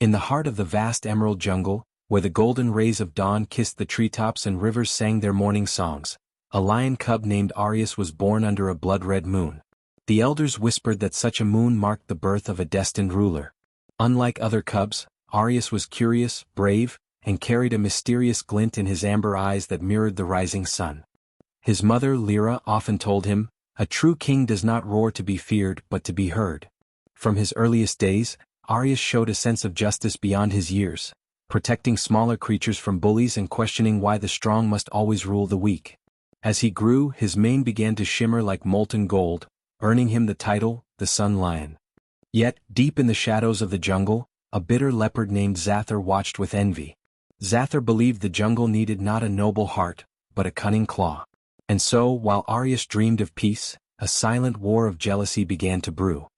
In the heart of the vast emerald jungle, where the golden rays of dawn kissed the treetops and rivers sang their morning songs, a lion cub named Arius was born under a blood-red moon. The elders whispered that such a moon marked the birth of a destined ruler. Unlike other cubs, Arius was curious, brave, and carried a mysterious glint in his amber eyes that mirrored the rising sun. His mother, Lyra, often told him, "A true king does not roar to be feared but to be heard." From his earliest days, Arius showed a sense of justice beyond his years, protecting smaller creatures from bullies and questioning why the strong must always rule the weak. As he grew, his mane began to shimmer like molten gold, earning him the title, the Sun Lion. Yet, deep in the shadows of the jungle, a bitter leopard named Xar watched with envy. Xar believed the jungle needed not a noble heart, but a cunning claw. And so, while Arius dreamed of peace, a silent war of jealousy began to brew.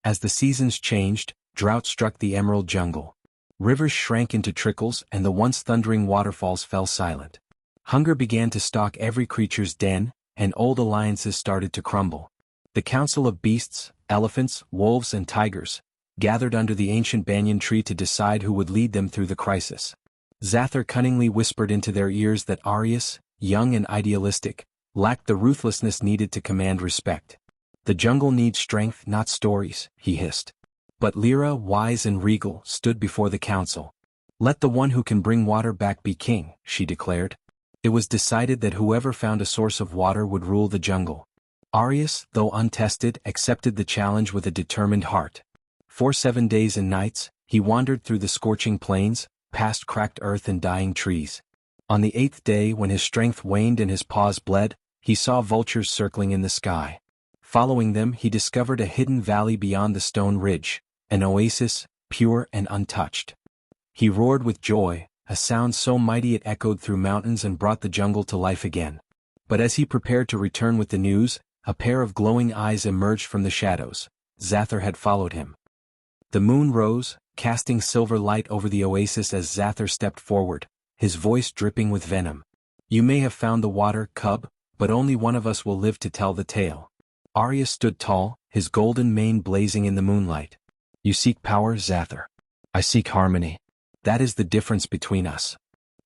As the seasons changed, drought struck the emerald jungle. Rivers shrank into trickles and the once thundering waterfalls fell silent. Hunger began to stalk every creature's den, and old alliances started to crumble. The council of beasts, elephants, wolves and tigers, gathered under the ancient banyan tree to decide who would lead them through the crisis. Xar cunningly whispered into their ears that Arius, young and idealistic, lacked the ruthlessness needed to command respect. "The jungle needs strength, not stories," he hissed. But Lyra, wise and regal, stood before the council. "Let the one who can bring water back be king," she declared. It was decided that whoever found a source of water would rule the jungle. Arius, though untested, accepted the challenge with a determined heart. For 7 days and nights, he wandered through the scorching plains, past cracked earth and dying trees. On the 8th day, when his strength waned and his paws bled, he saw vultures circling in the sky. Following them, he discovered a hidden valley beyond the stone ridge, an oasis, pure and untouched. He roared with joy, a sound so mighty it echoed through mountains and brought the jungle to life again. But as he prepared to return with the news, a pair of glowing eyes emerged from the shadows. Xar had followed him. The moon rose, casting silver light over the oasis as Xar stepped forward, his voice dripping with venom. "You may have found the water, cub, but only one of us will live to tell the tale." Arius stood tall, his golden mane blazing in the moonlight. "You seek power, Xar. I seek harmony. That is the difference between us."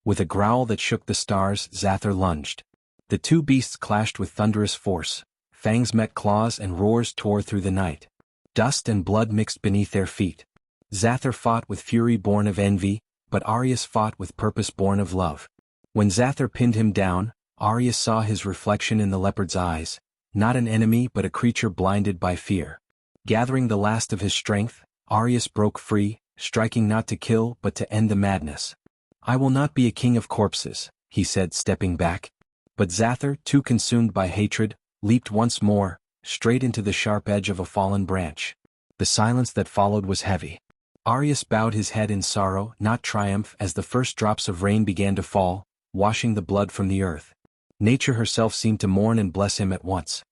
With a growl that shook the stars, Xar lunged. The two beasts clashed with thunderous force. Fangs met claws and roars tore through the night. Dust and blood mixed beneath their feet. Xar fought with fury born of envy, but Arius fought with purpose born of love. When Xar pinned him down, Arius saw his reflection in the leopard's eyes, not an enemy but a creature blinded by fear. Gathering the last of his strength, Arius broke free, striking not to kill but to end the madness. "I will not be a king of corpses," he said, stepping back. But Xar, too consumed by hatred, leaped once more, straight into the sharp edge of a fallen branch. The silence that followed was heavy. Arius bowed his head in sorrow, not triumph, as the first drops of rain began to fall, washing the blood from the earth. Nature herself seemed to mourn and bless him at once.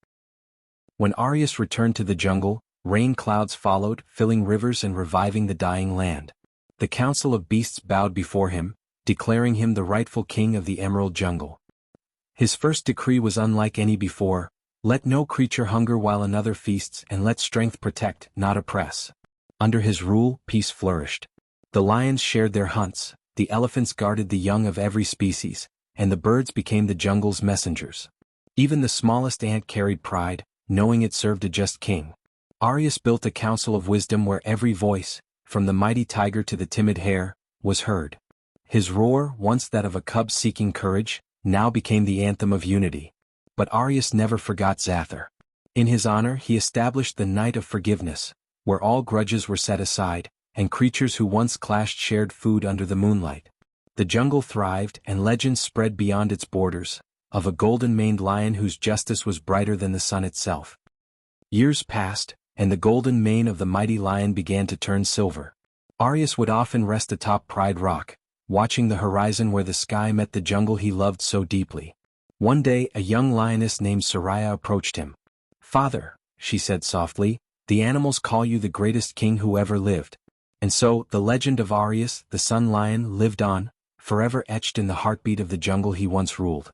When Arius returned to the jungle, rain clouds followed, filling rivers and reviving the dying land. The council of beasts bowed before him, declaring him the rightful king of the emerald jungle. His first decree was unlike any before: "Let no creature hunger while another feasts, and let strength protect, not oppress." Under his rule, peace flourished. The lions shared their hunts, the elephants guarded the young of every species, and the birds became the jungle's messengers. Even the smallest ant carried pride, knowing it served a just king. Arius built a council of wisdom where every voice, from the mighty tiger to the timid hare, was heard. His roar, once that of a cub seeking courage, now became the anthem of unity. But Arius never forgot Xar. In his honor he established the Night of Forgiveness, where all grudges were set aside, and creatures who once clashed shared food under the moonlight. The jungle thrived, and legends spread beyond its borders, of a golden-maned lion whose justice was brighter than the sun itself. Years passed, and the golden mane of the mighty lion began to turn silver. Arius would often rest atop Pride Rock, watching the horizon where the sky met the jungle he loved so deeply. One day a young lioness named Soraya approached him. "Father," she said softly, "the animals call you the greatest king who ever lived." And so, the legend of Arius, the Sun Lion, lived on, forever etched in the heartbeat of the jungle he once ruled.